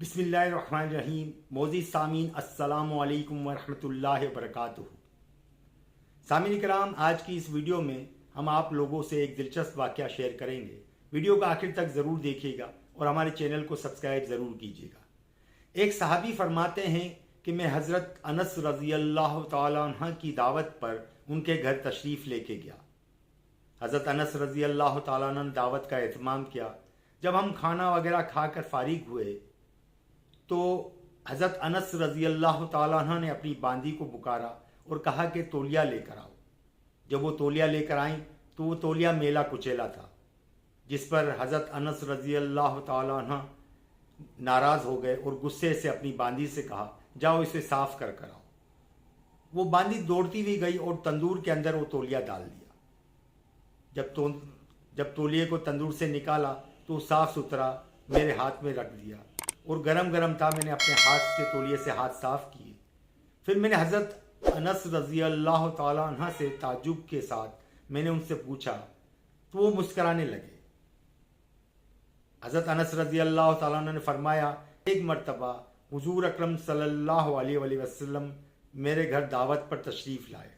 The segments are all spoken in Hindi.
बिस्मिल्लाहिर्रहमानिर्रहीम। मोज़ी सामीन अस्सलामु अलैकुम वरहमतुल्लाहि वबरकातुहू। सामीन कराम, आज की इस वीडियो में हम आप लोगों से एक दिलचस्प वाक़या शेयर करेंगे। वीडियो को आखिर तक ज़रूर देखिएगा और हमारे चैनल को सब्सक्राइब ज़रूर कीजिएगा। एक सहाबी फरमाते हैं कि मैं हज़रत अनस रज़ी अल्लाह तआला अन्हु की दावत पर उनके घर तशरीफ़ लेके गया। हज़रत अनस रज़ी अल्लाह तआला अन्हु ने दावत का एहतमाम किया। जब हम खाना वगैरह खाकर फारिग हुए तो हज़रत अनस रज़ी अल्लाह तआला अन्हु ने अपनी बांदी को पुकारा और कहा कि तौलिया लेकर आओ। जब वो तौलिया लेकर आई तो वो तौलिया मेला कुचेला था, जिस पर हज़रत अनस रज़ी अल्लाह तआला अन्हु नाराज़ हो गए और गुस्से से अपनी बांदी से कहा, जाओ इसे साफ कर कर आओ। वो बांदी दौड़ती हुई गई और तंदूर के अंदर वो तौलिया डाल दिया। जब तौलिए को तंदूर से निकाला तो साफ सुथरा मेरे हाथ में रख दिया और गरम गरम था। मैंने अपने हाथ से तौलिए से हाथ साफ किए। फिर मैंने हज़रत अनस रज़ी अल्लाह तआला अन्हु से ताज्जुब के साथ मैंने उनसे पूछा तो वो मुस्कराने लगे। हज़रत अनस रज़ी अल्लाह तआला अन्हु ने फरमाया, एक मरतबा हुज़ूर अकरम सल्लल्लाहु अलैहि वसल्लम मेरे घर दावत पर तशरीफ़ लाए।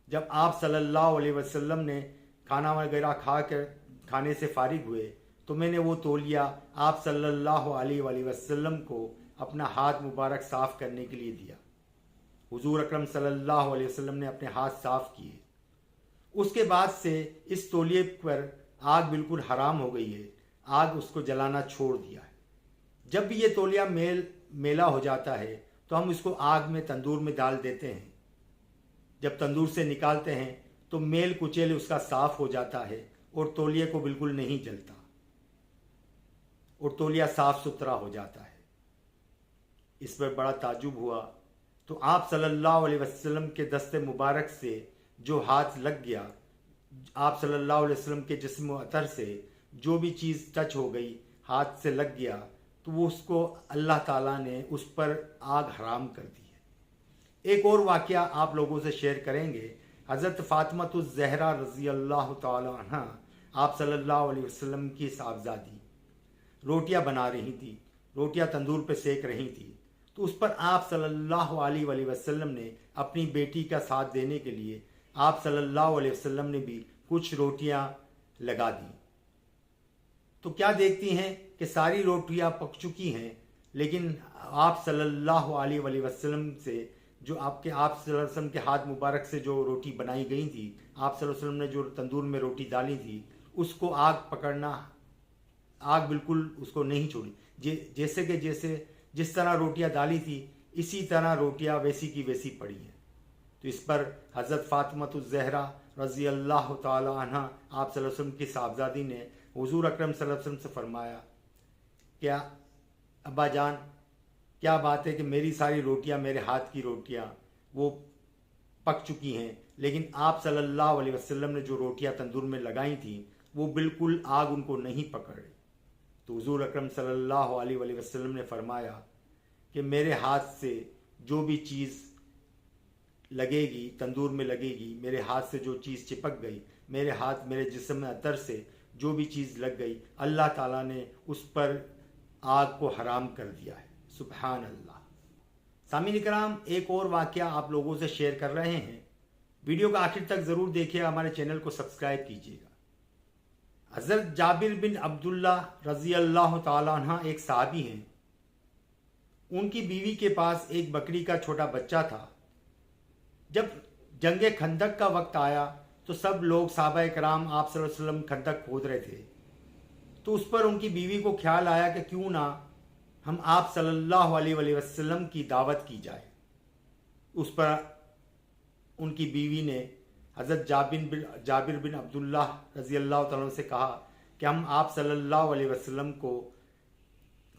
जब आप सल्लल्लाहु अलैहि वसल्लम ने खाना वगैरह खा कर खाने से फारिग हुए तो मैंने वो तौलिया आप सल्लल्लाहु अलैहि वसल्लम को अपना हाथ मुबारक साफ़ करने के लिए दिया। हुज़ूर अकरम सल्लल्लाहु अलैहि वसल्लम ने अपने हाथ साफ़ किए। उसके बाद से इस तौलिए पर आग बिल्कुल हराम हो गई है। आग उसको जलाना छोड़ दिया है। जब भी ये तौलिया मेला हो जाता है तो हम इसको आग में तंदूर में डाल देते हैं। जब तंदूर से निकालते हैं तो मेल कुचेल उसका साफ़ हो जाता है और तौलिए को बिल्कुल नहीं जलता और तौलिया साफ सुथरा हो जाता है। इस पर बड़ा ताजुब हुआ तो आप सल्लल्लाहु अलैहि वसल्लम के दस्ते मुबारक से जो हाथ लग गया, आप सल्लल्लाहु अलैहि वसल्लम के जिस्म अतर से जो भी चीज़ टच हो गई, हाथ से लग गया, तो वो उसको अल्लाह ताला ने उस पर आग हराम कर दी है। एक और वाक़या आप लोगों से शेयर करेंगे। हज़रत फ़ातिमतुज़ ज़हरा रज़ी अल्लाह तआला अन्हा आप सल्लल्लाहु अलैहि वसल्लम की साहबजादी रोटियां बना रही थी, रोटियां तंदूर पे सेक रही थी। तो उस पर आप सल्लल्लाहु अलैहि वसल्लम ने अपनी बेटी का साथ देने के लिए आप सल्लल्लाहु अलैहि वसल्लम ने भी कुछ रोटियां लगा दी। तो क्या देखती हैं कि सारी रोटियां पक चुकी हैं, लेकिन आप सल्लल्लाहु अलैहि वसल्लम से जो आप सल्लल्लाहु अलैहि वसल्लम के हाथ मुबारक से जो रोटी बनाई गई थी, आप सल्लल्लाहु अलैहि वसल्लम ने जो तंदूर में रोटी डाली थी, उसको आग पकड़ना, आग बिल्कुल उसको नहीं छोड़ी। जैसे कि जिस तरह रोटियां डाली थी इसी तरह रोटियां वैसी की वैसी पड़ी हैं। तो इस पर हज़रत फ़ातिमतुज़ ज़हरा रज़ी अल्लाह तआला अन्हा आप सल्लल्लाहु अलैहि वसल्लम की साहबजादी ने हुज़ूर अकरम सल्लल्लाहु अलैहि वसल्लम से फरमाया, क्या अब्बा जान, क्या बात है कि मेरी सारी रोटियां, मेरे हाथ की रोटियां वो पक चुकी हैं, लेकिन आप सल्लल्लाहु अलैहि वसल्लम ने जो रोटियां तंदूर में लगाई थी वो बिल्कुल आग उनको नहीं पकड़ रही। तो हुज़ूर अकरम सल्लल्लाहु अलैहि वसल्लम ने फरमाया कि मेरे हाथ से जो भी चीज़ लगेगी, तंदूर में लगेगी, मेरे हाथ से जो चीज़ चिपक गई, मेरे हाथ मेरे जिस्म में अतर से जो भी चीज़ लग गई, अल्लाह ताला ने उस पर आग को हराम कर दिया है। सुबहान अल्लाह। सामीन कराम, एक और वाक़या आप लोगों से शेयर कर रहे हैं। वीडियो को आखिर तक ज़रूर देखिए, हमारे चैनल को सब्सक्राइब कीजिएगा। हज़रत जाबिर बिन अब्दुल्ला रज़ी अल्लाह तआला अन्हा एक सहाबी हैं। उनकी बीवी के पास एक बकरी का छोटा बच्चा था। जब जंगे खंदक का वक्त आया तो सब लोग सहाबाए कराम आप सल्लल्लाहु अलैहि वसल्लम खंदक खोद रहे थे। तो उस पर उनकी बीवी को ख्याल आया कि क्यों ना हम आप सल्लल्लाहु अलैहि वसल्लम की दावत की जाए। उस पर उनकी बीवी ने हज़रत जाबिर बिन अब्दुल्ला रज़ी अल्लाह तआला से कहा कि हम आप सल्लल्लाहु अलैहि वसल्लम को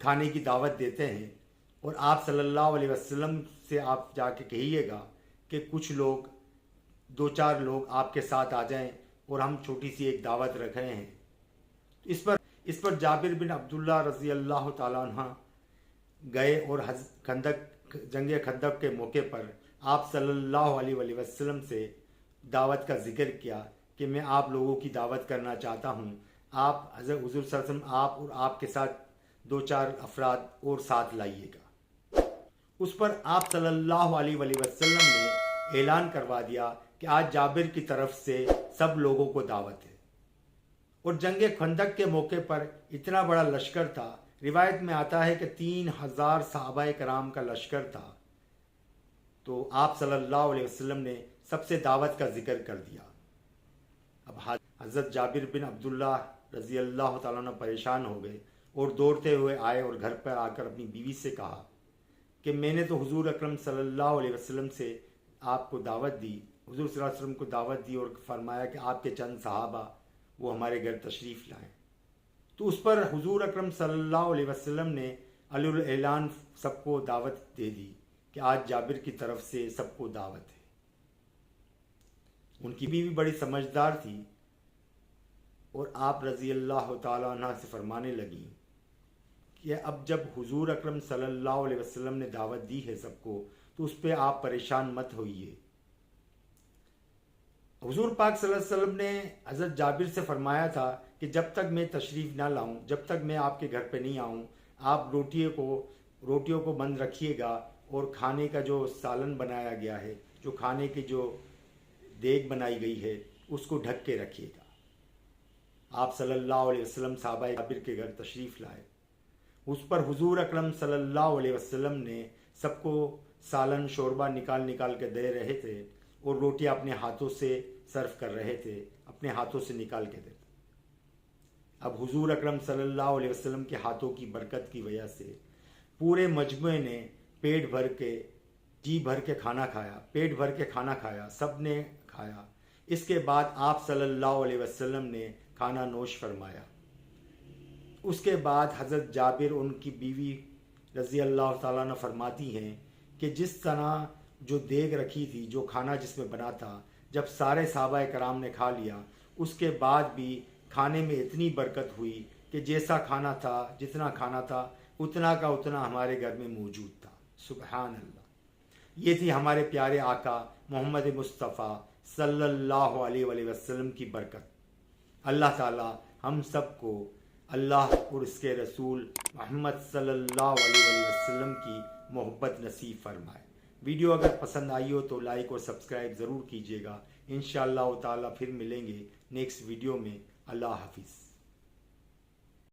खाने की दावत देते हैं और आप सल्लल्लाहु अलैहि वसल्लम से आप जाके कहिएगा कि कुछ लोग, 2-4 लोग आपके साथ आ जाएं और हम छोटी सी एक दावत रख रहे हैं। इस पर जाबिर बिन अब्दुल्ला रज़ी अल्लाह तआला अन्हा गए और जंगे खंदक के मौके पर आप सल्लल्लाहु अलैहि वसल्लम से दावत का जिक्र किया कि मैं आप लोगों की दावत करना चाहता हूँ। आप हज़रत हुज़ूर सल्लल्लाहु अलैहि वसल्लम, आप और आपके साथ 2-4 अफराद और साथ लाइएगा। उस पर आप सल्लल्लाहु अलैहि वसल्लम ने ऐलान करवा दिया कि आज जाबिर की तरफ से सब लोगों को दावत है। और जंग खंदक के मौके पर इतना बड़ा लश्कर था, रिवायत में आता है कि 3000 सहाबाए कराम का लश्कर था। तो आप सल्लल्लाहु अलैहि वसल्लम ने सबसे दावत का जिक्र कर दिया। अब हज़रत जाबिर बिन अब्दुल्लाह रज़ी अल्लाह तआला अन्हु परेशान हो गए और दौड़ते हुए आए और घर पर आकर अपनी बीवी से कहा कि मैंने तो हुजूर अकरम सल्लल्लाहु अलैहि वसल्लम से आपको दावत दी, हुजूर सल्लल्लाहु अलैहि वसल्लम को दावत दी और फरमाया कि आपके चंद सहाबा वो हमारे घर तशरीफ़ लाएं। तो उस पर हुजूर अकरम सल्लल्लाहु अलैहि वसल्लम ने अलुल ऐलान सबको दावत दे दी कि आज जाबिर की तरफ से सबको दावत है। उनकी बीवी बड़ी समझदार थी और आप रज़ी अल्लाह तआला अन्हा से फरमाने लगी कि अब जब हुजूर अकरम सल्लल्लाहु अलैहि वसल्लम ने दावत दी है सबको, तो उस पर आप परेशान मत होइए। हुजूर पाक सल्लल्लाहु अलैहि वसल्लम ने हज़रत जाबिर से फरमाया था कि जब तक मैं तशरीफ़ ना लाऊं, जब तक मैं आपके घर पे नहीं आऊं, आप रोटियों को बंद रखिएगा और खाने का जो सालन बनाया गया है, जो खाने की जो देग बनाई गई है, उसको ढक के रखिएगा। आप सल्लल्लाहु अलैहि वसल्लम सहाबाए जाबिर के घर तशरीफ़ लाए। उस पर हुजूर अकरम सल्लल्लाहु अलैहि वसल्लम ने सबको सालन शोरबा निकाल के दे रहे थे और रोटियां अपने हाथों से सर्व कर रहे थे, अपने हाथों से निकाल के देते। अब हुजूर अकरम सल्लल्लाहु अलैहि वसल्लम के हाथों की बरकत की वजह से पूरे मजमे ने पेट भर के जी भर के खाना खाया, पेट भर के खाना खाया, सब ने खाया। इसके बाद आप सल्लल्लाहु अलैहि वसल्लम ने खाना नोश फरमाया। उसके बाद हज़रत जाबिर उनकी बीवी रज़ी अल्लाह तआला अन्हा फरमाती हैं कि जिस तरह जो देग रखी थी, जो खाना जिसमें बना था, जब सारे सहाबाए कराम ने खा लिया, उसके बाद भी खाने में इतनी बरकत हुई कि जैसा खाना था, जितना खाना था, उतना का उतना हमारे घर में मौजूद था। सुबहान अल्लाह। ये थी हमारे प्यारे आका मोहम्मद मुस्तफ़ा सल्लल्लाहु अलैहि वसल्लम की बरकत। अल्लाह ताला हम सबको अल्लाह और उसके रसूल मोहम्मद सल्लल्लाहु अलैहि वसल्लम की मोहब्बत नसीब फरमाए। वीडियो अगर पसंद आई हो तो लाइक और सब्सक्राइब ज़रूर कीजिएगा। इंशाअल्लाह ताला फिर मिलेंगे नेक्स्ट वीडियो में। अल्लाह हाफिज़।